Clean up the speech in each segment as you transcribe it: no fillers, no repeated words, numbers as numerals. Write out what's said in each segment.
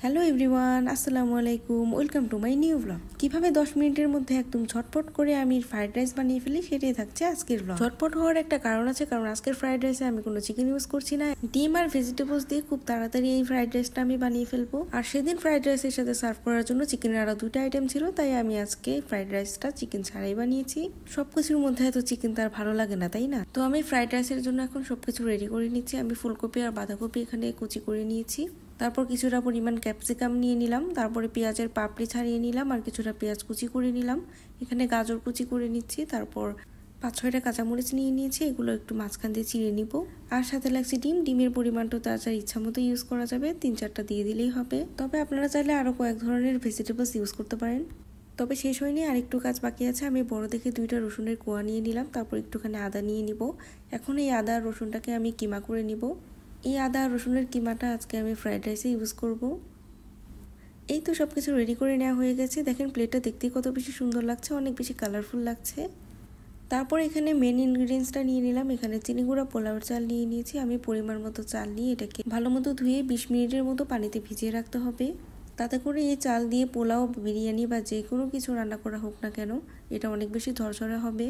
Hello everyone, আসসালামু আলাইকুম। Welcome to my new blog. কিভাবে 10 মিনিটের মধ্যে একদম ঝটপট করে আমি ফ্রাইড রাইস বানিয়ে ফেলি, সেটাই থাকছে আজকের ব্লগ। ঝটপট হওয়ার একটা কারণ আছে, কারণ আজকের ফ্রাইড রাইসে আমি কোনো চিকেন ইউজ করছি না। ডিম আর ভেজিটেবলস দিয়ে খুব তাড়াতাড়ি এই ফ্রাইড রাইসটা আমি বানিয়ে ফেলবো। আর সেদিন ফ্রাইড রাইসের সাথে সার্ভ করার জন্য চিকেনের আরো 2টা আইটেম ছিল, তাই আমি আজকে ফ্রাইড রাইসটা চিকেন ছাড়াই বানিয়েছি। সবকিছুর মধ্যে এত চিকেন তার ভালো লাগে না, তাই না? তো আমি ফ্রাইড রাইসের জন্য এখন সবকিছু রেডি করে নিচ্ছি। আমি ফুলকপি আর বাঁধাকপি এখানে কুচি করে নিয়েছি। তারপর কিছুটা পরিমাণ ক্যাপসিকাম নিয়ে নিলাম, তারপরে পেঁয়াজের পাপড়ি ছাড়িয়ে নিলাম, আর কিছুটা পেঁয়াজ কুচি করে নিলাম। এখানে গাজর কুচি করে নিচ্ছি। তারপর 5-6টা কাঁচামরিচ নিয়ে নিয়েছি, এগুলো একটু মাঝখান দিয়ে চিড়ে নিব। আর সাথে লাগছে ডিম। ডিমের পরিমাণটা তার ইচ্ছা মতো ইউজ করা যাবে, 3-4টা দিয়ে দিলেই হবে। তবে আপনারা চাইলে আরও কয়েক ধরনের ভেজিটেবলস ইউজ করতে পারেন। তবে শেষ হয়নি, আরেকটু কাজ বাকি আছে। আমি বড় দেখে 2টা রসুনের কোয়া নিয়ে নিলাম, তারপর একটুখানি আদা নিয়ে নিব। এখন এই আদা আর রসুনটাকে আমি কিমা করে নিব। এই আদা আর রসুনের কিমাটা আজকে আমি ফ্রাইড রাইসে ইউজ করব। এই তো সব কিছু রেডি করে নেওয়া হয়ে গেছে। দেখেন প্লেটটা দেখতে কত বেশি সুন্দর লাগছে, অনেক বেশি কালারফুল লাগছে। তারপর এখানে মেন ইনগ্রিডিয়েন্টসটা নিয়ে নিলাম। এখানে চিনি গুঁড়া পোলাওয়ের চাল নিয়ে নিয়েছি। আমি পরিমাণ মতো চাল নিয়ে এটাকে ভালো মতো ধুয়ে 20 মিনিটের মতো পানিতে ভিজিয়ে রাখতে হবে। তাতে করে এই চাল দিয়ে পোলাও, বিরিয়ানি বা যে কোনো কিছু রান্না করা হোক না কেন, এটা অনেক বেশি ঝরঝরে হবে।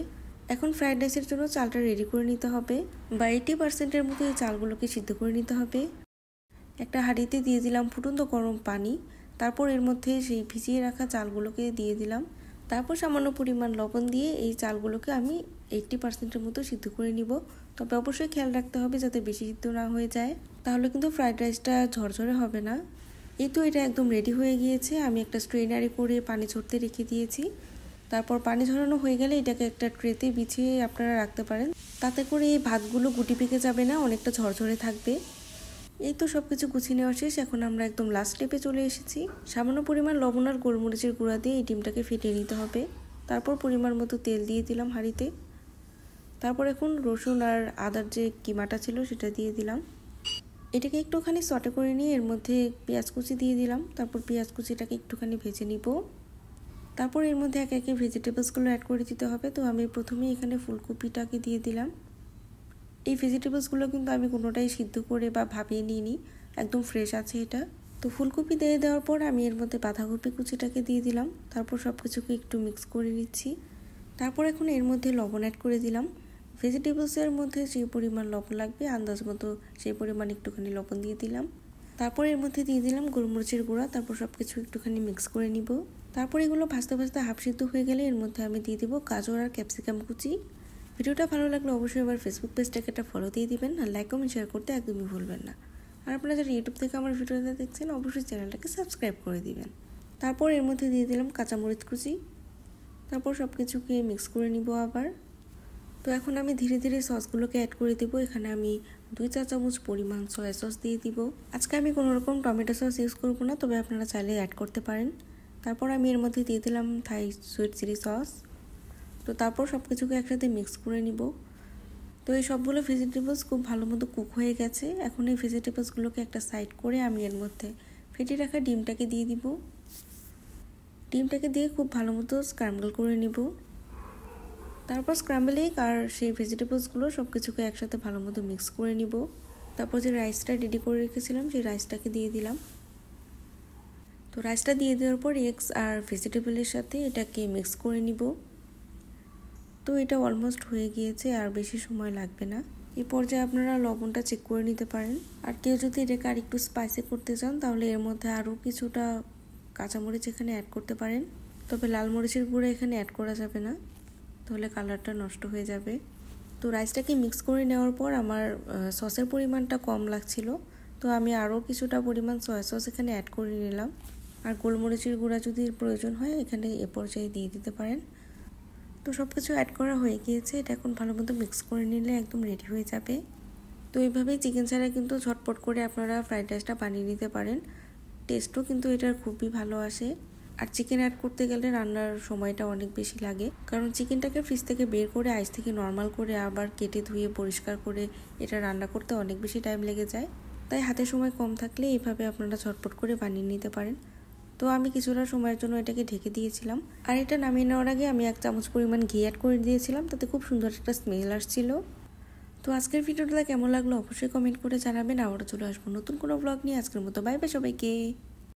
এখন ফ্রাইড রাইসের জন্য চালটা রেডি করে নিতে হবে, বা 80%-এর মতো এই চালগুলোকে সিদ্ধ করে নিতে হবে। একটা হাঁড়িতে দিয়ে দিলাম ফুটন্ত গরম পানি। তারপর এর মধ্যে সেই ভিজিয়ে রাখা চালগুলোকে দিয়ে দিলাম। তারপর সামান্য পরিমাণ লবণ দিয়ে এই চালগুলোকে আমি 80%-এর মতো সিদ্ধ করে নিব। তবে অবশ্যই খেয়াল রাখতে হবে যাতে বেশি সিদ্ধ না হয়ে যায়, তাহলে কিন্তু ফ্রাইড রাইসটা ঝরঝরে হবে না। এই তো এটা একদম রেডি হয়ে গিয়েছে। আমি একটা স্ট্রেনারে করে পানি ঝরতে রেখে দিয়েছি। তারপর পানি ঝরানো হয়ে গেলে এটাকে একটা ট্রেতে বিছিয়ে আপনারা রাখতে পারেন, তাতে করে এই ভাতগুলো গুটি পেকে যাবে না, অনেকটা ঝরঝরে থাকবে। এই তো সব কিছু গুছিয়ে নেওয়া শেষ। এখন আমরা একদম লাস্ট স্টেপে চলে এসেছি। সামান্য পরিমাণ লবণ আর গোলমরিচের গুঁড়া দিয়ে এই ডিমটাকে ফেটিয়ে নিতে হবে। তারপর পরিমাণ মতো তেল দিয়ে দিলাম হাঁড়িতে। তারপর এখন রসুন আর আদার যে কিমাটা ছিল সেটা দিয়ে দিলাম। এটাকে একটুখানি সটে করে নিয়ে এর মধ্যে পেঁয়াজ কুচি দিয়ে দিলাম। তারপর পেঁয়াজ কুচিটাকে একটুখানি ভেজে নিব। তারপর এর মধ্যে একে একে ভেজিটেবলসগুলো অ্যাড করে দিতে হবে। তো আমি প্রথমেই এখানে ফুলকপিটাকে দিয়ে দিলাম। এই ভেজিটেবলসগুলো কিন্তু আমি কোনোটাই সিদ্ধ করে বা ভাপিয়ে নিইনি, একদম ফ্রেশ আছে এটা। তো ফুলকপি দিয়ে দেওয়ার পর আমি এর মধ্যে বাঁধাকপি কুচিটাকে দিয়ে দিলাম। তারপর সব কিছুকে একটু মিক্স করে নিচ্ছি। তারপর এখন এর মধ্যে লবণ অ্যাড করে দিলাম। ভেজিটেবলসের মধ্যে যে পরিমাণ লবণ লাগবে আন্দাজ মতো সেই পরিমাণ একটুখানি লবণ দিয়ে দিলাম। তারপর এর মধ্যে দিয়ে দিলাম গোলমরিচের গুঁড়া। তারপর সব কিছু একটুখানি মিক্স করে নিব। তারপর এগুলো ভাজতে ভাজতে হাফ সিদ্ধ হয়ে গেলে এর মধ্যে আমি দিয়ে দিব গাজর আর ক্যাপসিকাম কুচি। ভিডিওটা ভালো লাগলে অবশ্যই আমার ফেসবুক পেজটাকে একটা ফলো দিয়ে দিবেন, আর লাইক কমেন্ট শেয়ার করতে একদমই ভুলবেন না। আর আপনারা যারা ইউটিউব থেকে আমার ভিডিওটা দেখছেন অবশ্যই চ্যানেলটাকে সাবস্ক্রাইব করে দিবেন। তারপর এর মধ্যে দিয়ে দিলাম কাঁচামরিচ কুচি। তারপর সব কিছুকে মিক্স করে নিব আবার। তো এখন আমি ধীরে ধীরে সসগুলোকে অ্যাড করে দিব। এখানে আমি 2 চা চামচ পরিমাণ সয়া সস দিয়ে দিব। আজকে আমি কোনো রকম টমেটো সস ইউজ করব না, তবে আপনারা চাইলে অ্যাড করতে পারেন। তারপর আমি এর মধ্যে দিয়ে দিলাম থাই সুইট চিলি সস। তো তারপর সব কিছুকে একসাথে মিক্স করে নিব। তো এই সবগুলো ভেজিটেবলস খুব ভালো মতো কুক হয়ে গেছে। এখন এই ভেজিটেবলসগুলোকে একটা সাইড করে আমি এর মধ্যে ফেটে রাখা ডিমটাকে দিয়ে দিব। ডিমটাকে দিয়ে খুব ভালো মতো স্ক্র্যাম্বল করে নিব। তারপর স্ক্র্যাম্বল এগ আর সেই ভেজিটেবলসগুলো সব কিছুকে একসাথে ভালো মতো মিক্স করে নিব। তারপর যে রাইসটা রেডি করে রেখেছিলাম সেই রাইসটাকে দিয়ে দিলাম। তো রাইসটা দিয়ে দেওয়ার পর এগস আর ভেজিটেবলের সাথে এটাকে মিক্স করে নিব। তো এটা অলমোস্ট হয়ে গিয়েছে, আর বেশি সময় লাগবে না। এই পর্যায়ে আপনারা লবণটা চেক করে নিতে পারেন। আর কেউ যদি এটাকে আর একটু স্পাইসি করতে চান তাহলে এর মধ্যে আরও কিছুটা কাঁচামরিচ এখানে অ্যাড করতে পারেন। তবে লাল মরিচের গুঁড়ো এখানে অ্যাড করা যাবে না, তাহলে কালারটা নষ্ট হয়ে যাবে। তো রাইসটাকে মিক্স করে নেওয়ার পর আমার সসের পরিমাণটা কম লাগছিল, তো আমি আরও কিছুটা পরিমাণ সয়া সস এখানে অ্যাড করে নিলাম। আর গোলমরিচের গুঁড়া যদি প্রয়োজন হয় এখানে এ পর্যায়ে দিয়ে দিতে পারেন। তো সব কিছু অ্যাড করা হয়ে গিয়েছে। এটা এখন ভালো মতো মিক্স করে নিলে একদম রেডি হয়ে যাবে। তো এইভাবেই চিকেন ছাড়া কিন্তু ঝটপট করে আপনারা ফ্রাইড রাইসটা বানিয়ে নিতে পারেন। টেস্টও কিন্তু এটার খুবই ভালো আসে। আর চিকেন অ্যাড করতে গেলে রান্নার সময়টা অনেক বেশি লাগে, কারণ চিকেনটাকে ফ্রিজ থেকে বের করে আইস থেকে নর্মাল করে আবার কেটে ধুয়ে পরিষ্কার করে এটা রান্না করতে অনেক বেশি টাইম লেগে যায়। তাই হাতে সময় কম থাকলে এইভাবে আপনারা ঝটপট করে বানিয়ে নিতে পারেন। তো আমি কিছুটা সময়ের জন্য এটাকে ঢেকে দিয়েছিলাম। আর এটা নামিয়ে নেওয়ার আগে আমি 1 চামচ পরিমাণ ঘি অ্যাড করে দিয়েছিলাম, তাতে খুব সুন্দর একটা স্মেল আসছিল। তো আজকের ভিডিওটা কেমন লাগলো অবশ্যই কমেন্ট করে জানাবেন। আবারও চলে আসবো নতুন কোনো ব্লগ নিয়ে। আজকের মতো বাই বাই সবাইকে।